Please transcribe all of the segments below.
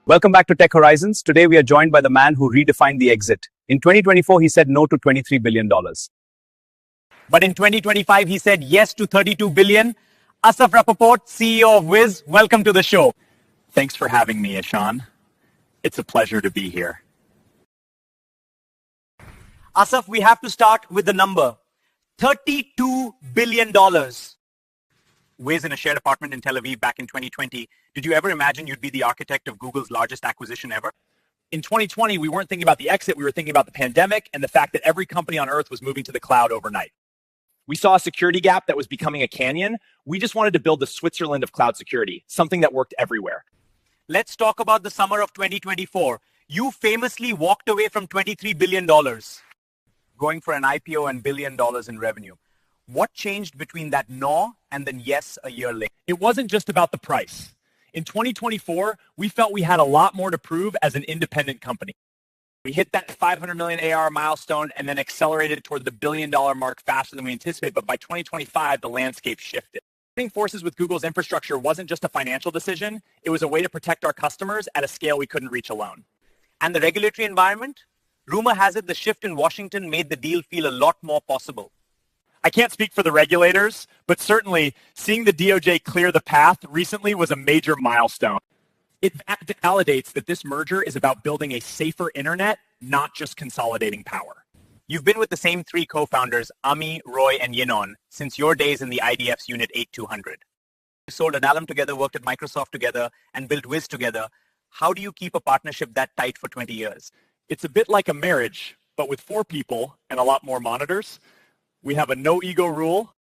Welcome back to Tech Horizons. Today we are joined by the man who redefined the exit. In 2024, he said no to $23 billion. But in 2025, he said yes to $32 billion. Assaf Rappaport, CEO of Wiz, welcome to the show. Thanks for having me, Ishan. It's a pleasure to be here. Assaf, we have to start with the number. $32 billion. Wiz in a shared apartment in Tel Aviv back in 2020. Did you ever imagine you'd be the architect of Google's largest acquisition ever? In 2020, we weren't thinking about the exit. We were thinking about the pandemic and the fact that every company on earth was moving to the cloud overnight. We saw a security gap that was becoming a canyon. We just wanted to build the Switzerland of cloud security, something that worked everywhere. Let's talk about the summer of 2024. You famously walked away from $23 billion, going for an IPO and $1 billion in revenue. What changed between that no and then yes a year later? It wasn't just about the price. In 2024, we felt we had a lot more to prove as an independent company. We hit that 500 million AR milestone and then accelerated toward the $1 billion mark faster than we anticipated. But by 2025, the landscape shifted. Joining forces with Google's infrastructure wasn't just a financial decision. It was a way to protect our customers at a scale we couldn't reach alone. And the regulatory environment? Rumor has it the shift in Washington made the deal feel a lot more possible. I can't speak for the regulators, but certainly seeing the DOJ clear the path recently was a major milestone. It validates that this merger is about building a safer internet, not just consolidating power. You've been with the same three co-founders, Ami, Roy, and Yinon, since your days in the IDF's Unit 8200. You sold Adallom together, worked at Microsoft together, and built Wiz together. How do you keep a partnership that tight for 20 years? It's a bit like a marriage, but with 4 people and a lot more monitors. We have a no-ego rule.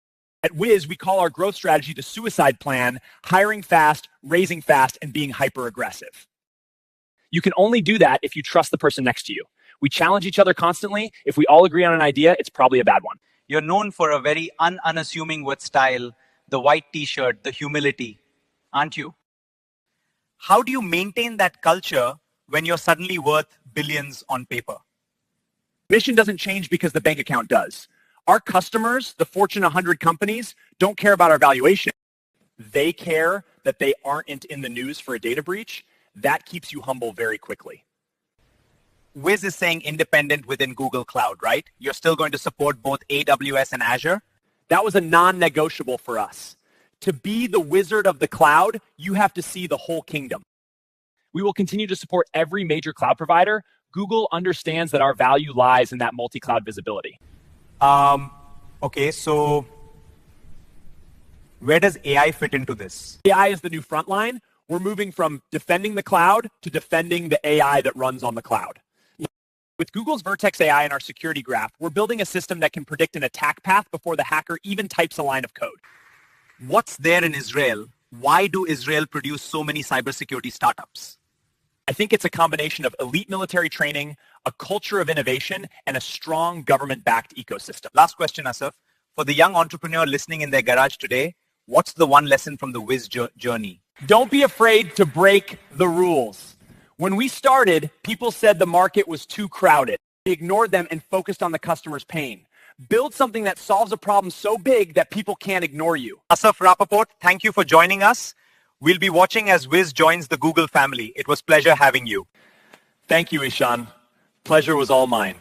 At Wiz, we call our growth strategy the suicide plan, hiring fast, raising fast, and being hyper-aggressive. You can only do that if you trust the person next to you. We challenge each other constantly. If we all agree on an idea, it's probably a bad one. You're known for a very unassuming with style, the white t-shirt, the humility, aren't you? How do you maintain that culture when you're suddenly worth billions on paper? Mission doesn't change because the bank account does. Our customers, the Fortune 100 companies, don't care about our valuation. They care that they aren't in the news for a data breach. That keeps you humble very quickly. Wiz is saying independent within Google Cloud, right? You're still going to support both AWS and Azure? That was a non-negotiable for us. To be the wizard of the cloud, you have to see the whole kingdom. We will continue to support every major cloud provider. Google understands that our value lies in that multi-cloud visibility. Okay, so where does AI fit into this? AI is the new frontline. We're moving from defending the cloud to defending the AI that runs on the cloud. With Google's Vertex AI and our security graph, we're building a system that can predict an attack path before the hacker even types a line of code. What's there in Israel? Why do Israel produce so many cybersecurity startups? I think it's a combination of elite military training, a culture of innovation, and a strong government-backed ecosystem. Last question, Assaf. For the young entrepreneur listening in their garage today, what's the one lesson from the Wiz journey? Don't be afraid to break the rules. When we started, people said the market was too crowded. We ignored them and focused on the customer's pain. Build something that solves a problem so big that people can't ignore you. Assaf Rappaport, thank you for joining us. We'll be watching as Wiz joins the Google family. It was a pleasure having you. Thank you, Ishan. Pleasure was all mine.